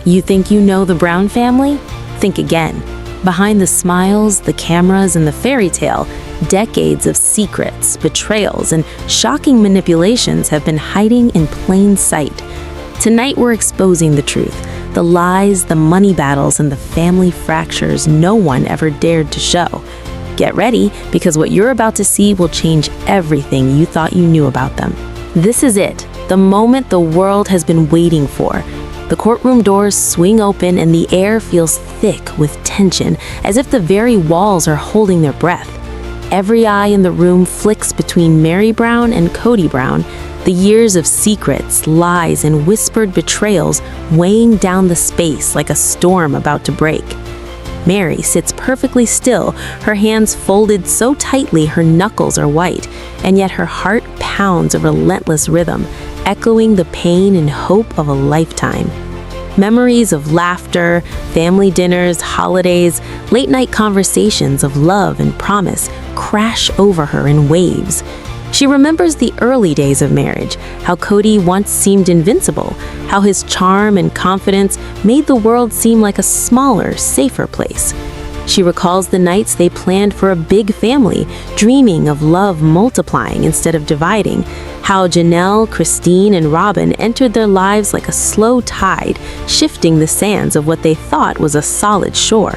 You think you know the Brown family? Think again. Behind the smiles, the cameras, and the fairy tale, decades of secrets, betrayals, and shocking manipulations have been hiding in plain sight. Tonight we're exposing the truth, the lies, the money battles, and the family fractures no one ever dared to show. Get ready, because what you're about to see will change everything you thought you knew about them. This is it, the moment the world has been waiting for. The courtroom doors swing open and the air feels thick with tension, as if the very walls are holding their breath. Every eye in the room flicks between Mary Brown and Cody Brown, the years of secrets, lies, and whispered betrayals weighing down the space like a storm about to break. Mary sits perfectly still, her hands folded so tightly her knuckles are white, and yet her heart pounds a relentless rhythm, echoing the pain and hope of a lifetime. Memories of laughter, family dinners, holidays, late-night conversations of love and promise crash over her in waves. She remembers the early days of marriage, how Cody once seemed invincible, how his charm and confidence made the world seem like a smaller, safer place. She recalls the nights they planned for a big family, dreaming of love multiplying instead of dividing, how Janelle, Christine, and Robin entered their lives like a slow tide, shifting the sands of what they thought was a solid shore.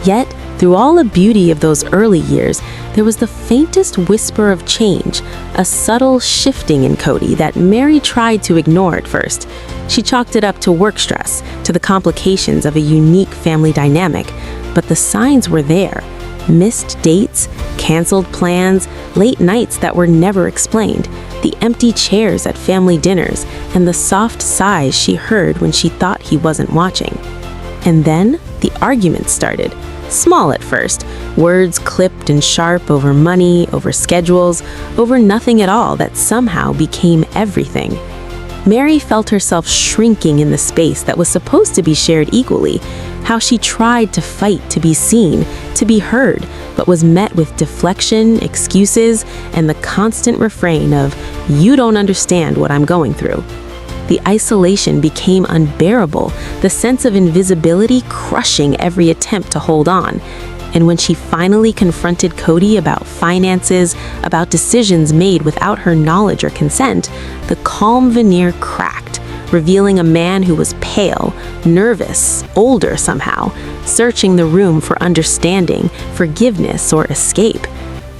Yet, through all the beauty of those early years, there was the faintest whisper of change, a subtle shifting in Cody that Mary tried to ignore at first. She chalked it up to work stress, to the complications of a unique family dynamic, but the signs were there. Missed dates, canceled plans, late nights that were never explained, the empty chairs at family dinners, and the soft sighs she heard when she thought he wasn't watching. And then the arguments started. Small at first, words clipped and sharp over money, over schedules, over nothing at all that somehow became everything. Mary felt herself shrinking in the space that was supposed to be shared equally, how she tried to fight to be seen, to be heard, but was met with deflection, excuses, and the constant refrain of, "You don't understand what I'm going through." The isolation became unbearable, the sense of invisibility crushing every attempt to hold on. And when she finally confronted Cody about finances, about decisions made without her knowledge or consent, the calm veneer cracked, revealing a man who was pale, nervous, older somehow, searching the room for understanding, forgiveness, or escape.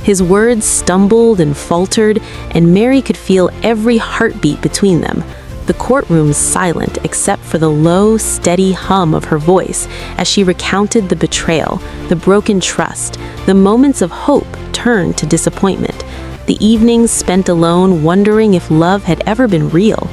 His words stumbled and faltered, and Mary could feel every heartbeat between them. The courtroom's silent except for the low, steady hum of her voice as she recounted the betrayal, the broken trust, the moments of hope turned to disappointment, the evenings spent alone wondering if love had ever been real.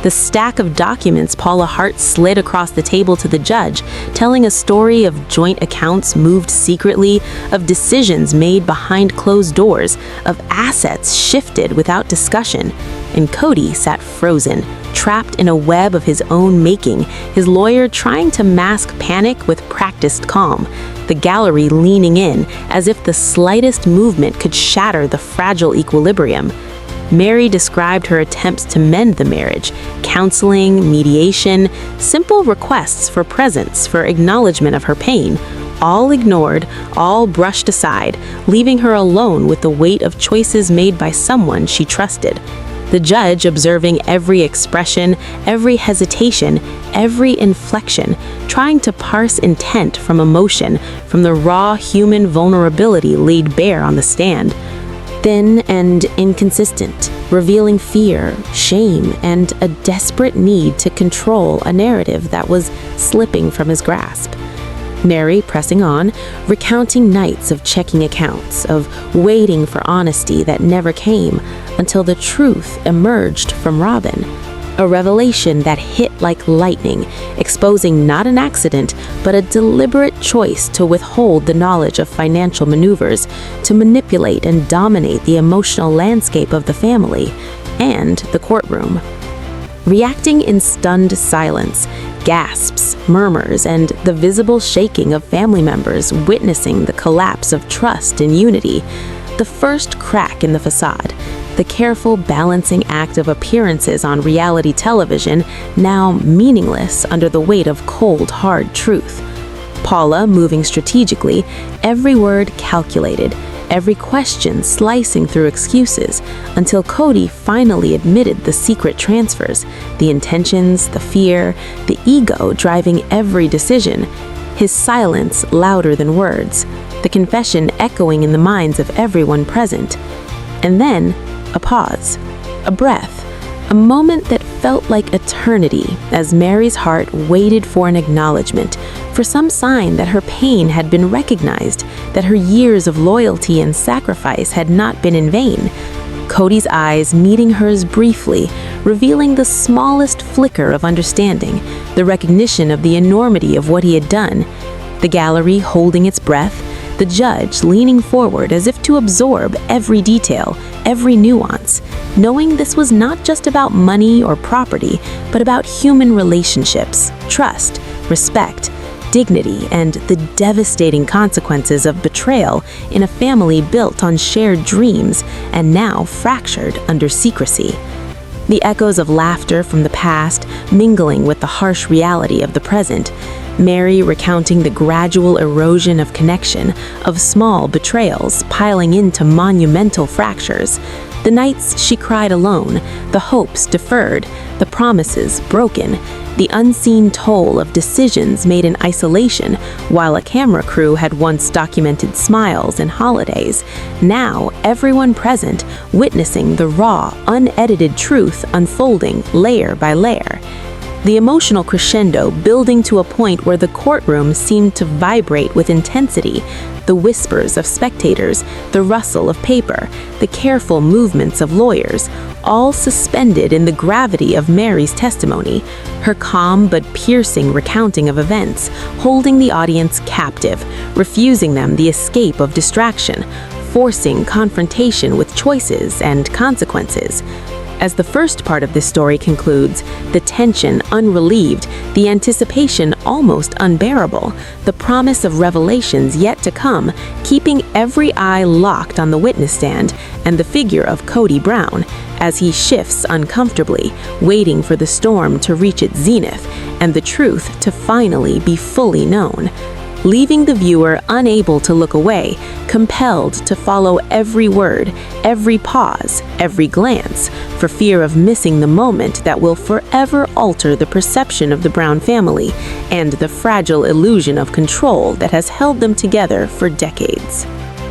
The stack of documents Paula Hart slid across the table to the judge, telling a story of joint accounts moved secretly, of decisions made behind closed doors, of assets shifted without discussion. And Cody sat frozen, trapped in a web of his own making, his lawyer trying to mask panic with practiced calm, the gallery leaning in as if the slightest movement could shatter the fragile equilibrium. Mary described her attempts to mend the marriage, counseling, mediation, simple requests for presence, for acknowledgement of her pain, all ignored, all brushed aside, leaving her alone with the weight of choices made by someone she trusted. The judge observing every expression, every hesitation, every inflection, trying to parse intent from emotion, from the raw human vulnerability laid bare on the stand. Thin and inconsistent, revealing fear, shame, and a desperate need to control a narrative that was slipping from his grasp. Mary pressing on, recounting nights of checking accounts, of waiting for honesty that never came, until the truth emerged from Robin. A revelation that hit like lightning, exposing not an accident, but a deliberate choice to withhold the knowledge of financial maneuvers, to manipulate and dominate the emotional landscape of the family and the courtroom. Reacting in stunned silence, gasps, murmurs, and the visible shaking of family members witnessing the collapse of trust and unity, the first crack in the facade. the careful balancing act of appearances on reality television, now meaningless under the weight of cold, hard truth. Paula moving strategically, every word calculated, every question slicing through excuses, until Cody finally admitted the secret transfers, the intentions, the fear, the ego driving every decision, his silence louder than words, the confession echoing in the minds of everyone present. And then, a pause, a breath, a moment that felt like eternity as Mary's heart waited for an acknowledgement, for some sign that her pain had been recognized, that her years of loyalty and sacrifice had not been in vain. Cody's eyes meeting hers briefly, revealing the smallest flicker of understanding, the recognition of the enormity of what he had done. The gallery holding its breath, the judge leaning forward as if to absorb every detail, every nuance, knowing this was not just about money or property, but about human relationships, trust, respect, dignity, and the devastating consequences of betrayal in a family built on shared dreams and now fractured under secrecy. The echoes of laughter from the past mingling with the harsh reality of the present, Mary recounting the gradual erosion of connection, of small betrayals piling into monumental fractures, the nights she cried alone, the hopes deferred, the promises broken, the unseen toll of decisions made in isolation while a camera crew had once documented smiles and holidays. Now, everyone present witnessing the raw, unedited truth unfolding layer by layer. The emotional crescendo building to a point where the courtroom seemed to vibrate with intensity, the whispers of spectators, the rustle of paper, the careful movements of lawyers, all suspended in the gravity of Mary's testimony, her calm but piercing recounting of events, holding the audience captive, refusing them the escape of distraction, forcing confrontation with choices and consequences. As the first part of this story concludes, the tension unrelieved, the anticipation almost unbearable, the promise of revelations yet to come, keeping every eye locked on the witness stand and the figure of Cody Brown as he shifts uncomfortably, waiting for the storm to reach its zenith and the truth to finally be fully known, leaving the viewer unable to look away, compelled to follow every word, every pause, every glance, for fear of missing the moment that will forever alter the perception of the Brown family and the fragile illusion of control that has held them together for decades.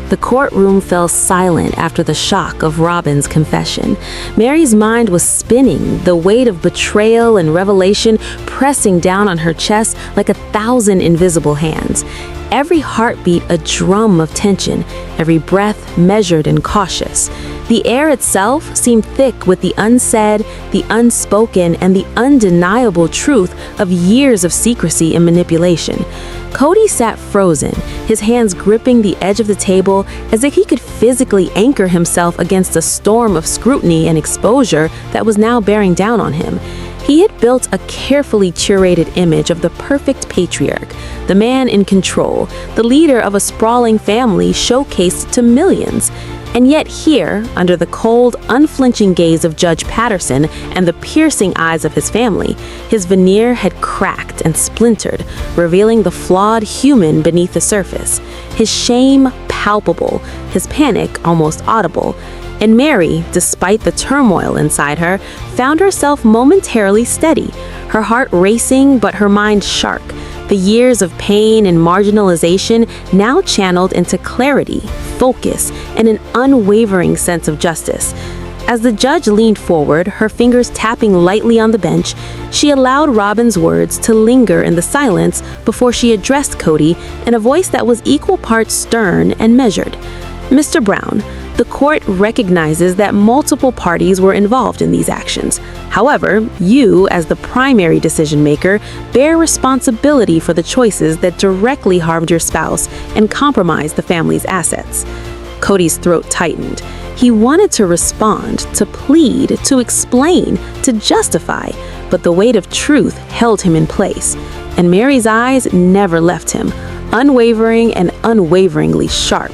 The courtroom fell silent after the shock of Robin's confession. Mary's mind was spinning, the weight of betrayal and revelation pressing down on her chest like 1,000 invisible hands. Every heartbeat a drum of tension, every breath measured and cautious. The air itself seemed thick with the unsaid, the unspoken, and the undeniable truth of years of secrecy and manipulation. Cody sat frozen, his hands gripping the edge of the table as if he could physically anchor himself against a storm of scrutiny and exposure that was now bearing down on him. He had built a carefully curated image of the perfect patriarch, the man in control, the leader of a sprawling family showcased to millions. And yet here, under the cold, unflinching gaze of Judge Patterson and the piercing eyes of his family, his veneer had cracked and splintered, revealing the flawed human beneath the surface. His shame palpable, his panic almost audible. And Mary, despite the turmoil inside her, found herself momentarily steady, her heart racing but her mind sharp. The years of pain and marginalization now channeled into clarity, focus, and an unwavering sense of justice. As the judge leaned forward, her fingers tapping lightly on the bench, she allowed Robin's words to linger in the silence before she addressed Cody in a voice that was equal parts stern and measured. Mr. Brown, the court recognizes that multiple parties were involved in these actions. However, you, as the primary decision maker, bear responsibility for the choices that directly harmed your spouse and compromised the family's assets. Cody's throat tightened. He wanted to respond, to plead, to explain, to justify, but the weight of truth held him in place, and Mary's eyes never left him, unwavering and unwaveringly sharp.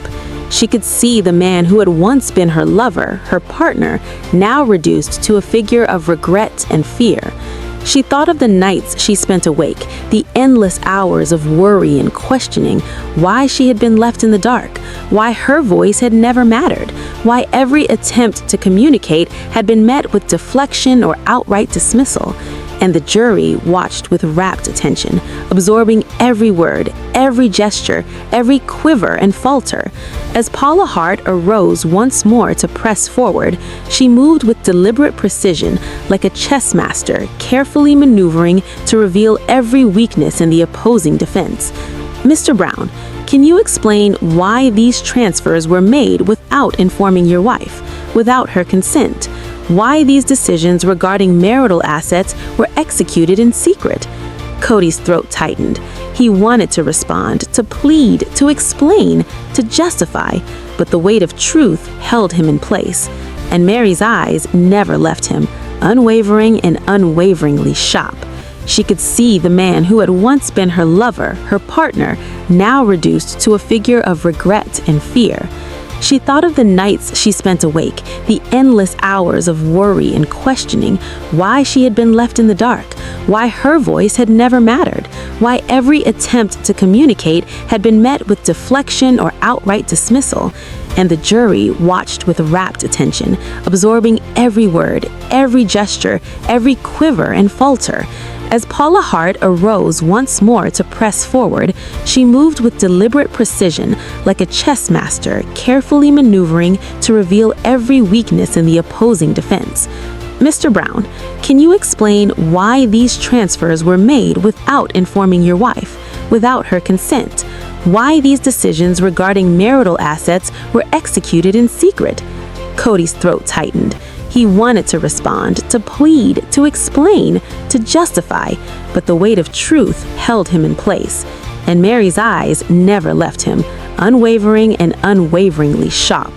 She could see the man who had once been her lover, her partner, now reduced to a figure of regret and fear. She thought of the nights she spent awake, the endless hours of worry and questioning, why she had been left in the dark, why her voice had never mattered, why every attempt to communicate had been met with deflection or outright dismissal. And the jury watched with rapt attention, absorbing every word, every gesture, every quiver and falter. As Paula Hart arose once more to press forward, she moved with deliberate precision, like a chess master, carefully maneuvering to reveal every weakness in the opposing defense. Mr. Brown, can you explain why these transfers were made without informing your wife, without her consent? Why these decisions regarding marital assets were executed in secret? Cody's throat tightened. He wanted to respond, to plead, to explain, to justify, but the weight of truth held him in place. And Mary's eyes never left him, unwavering and unwaveringly sharp. She could see the man who had once been her lover, her partner, now reduced to a figure of regret and fear. She thought of the nights she spent awake, the endless hours of worry and questioning, why she had been left in the dark, why her voice had never mattered, why every attempt to communicate had been met with deflection or outright dismissal. And the jury watched with rapt attention, absorbing every word, every gesture, every quiver and falter. As Paula Hart arose once more to press forward, she moved with deliberate precision, like a chess master, carefully maneuvering to reveal every weakness in the opposing defense. Mr. Brown, can you explain why these transfers were made without informing your wife, without her consent? Why these decisions regarding marital assets were executed in secret? Cody's throat tightened. He wanted to respond, to plead, to explain, to justify, but the weight of truth held him in place. And Mary's eyes never left him, unwavering and unwaveringly sharp.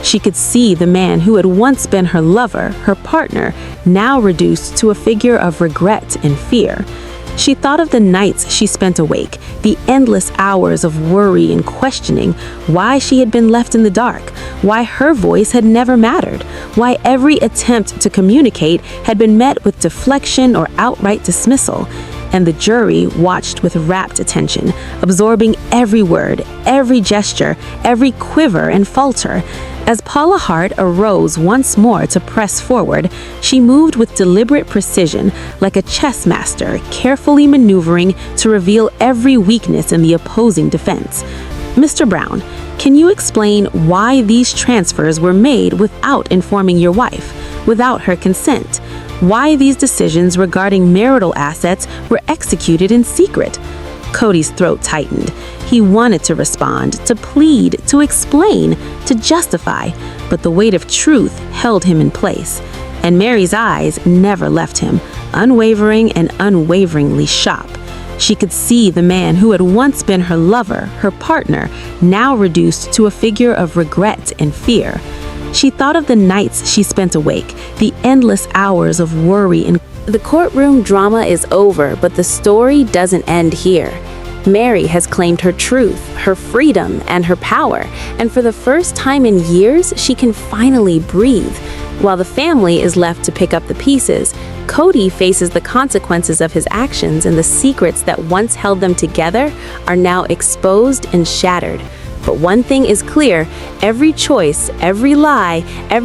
She could see the man who had once been her lover, her partner, now reduced to a figure of regret and fear. She thought of the nights she spent awake, the endless hours of worry and questioning, why she had been left in the dark, why her voice had never mattered, why every attempt to communicate had been met with deflection or outright dismissal. And the jury watched with rapt attention, absorbing every word, every gesture, every quiver and falter. As Paula Hart arose once more to press forward, she moved with deliberate precision, like a chess master, carefully maneuvering to reveal every weakness in the opposing defense. Mr. Brown, can you explain why these transfers were made without informing your wife, without her consent? Why these decisions regarding marital assets were executed in secret? Cody's throat tightened. He wanted to respond, to plead, to explain, to justify, but the weight of truth held him in place. And Mary's eyes never left him, unwavering and unwaveringly sharp. She could see the man who had once been her lover, her partner, now reduced to a figure of regret and fear. She thought of the nights she spent awake, the endless hours of worry and the courtroom drama is over, but the story doesn't end here. Mary has claimed her truth, her freedom, and her power, and for the first time in years, she can finally breathe. While the family is left to pick up the pieces, Cody faces the consequences of his actions, and the secrets that once held them together are now exposed and shattered. But one thing is clear: every choice, every lie, every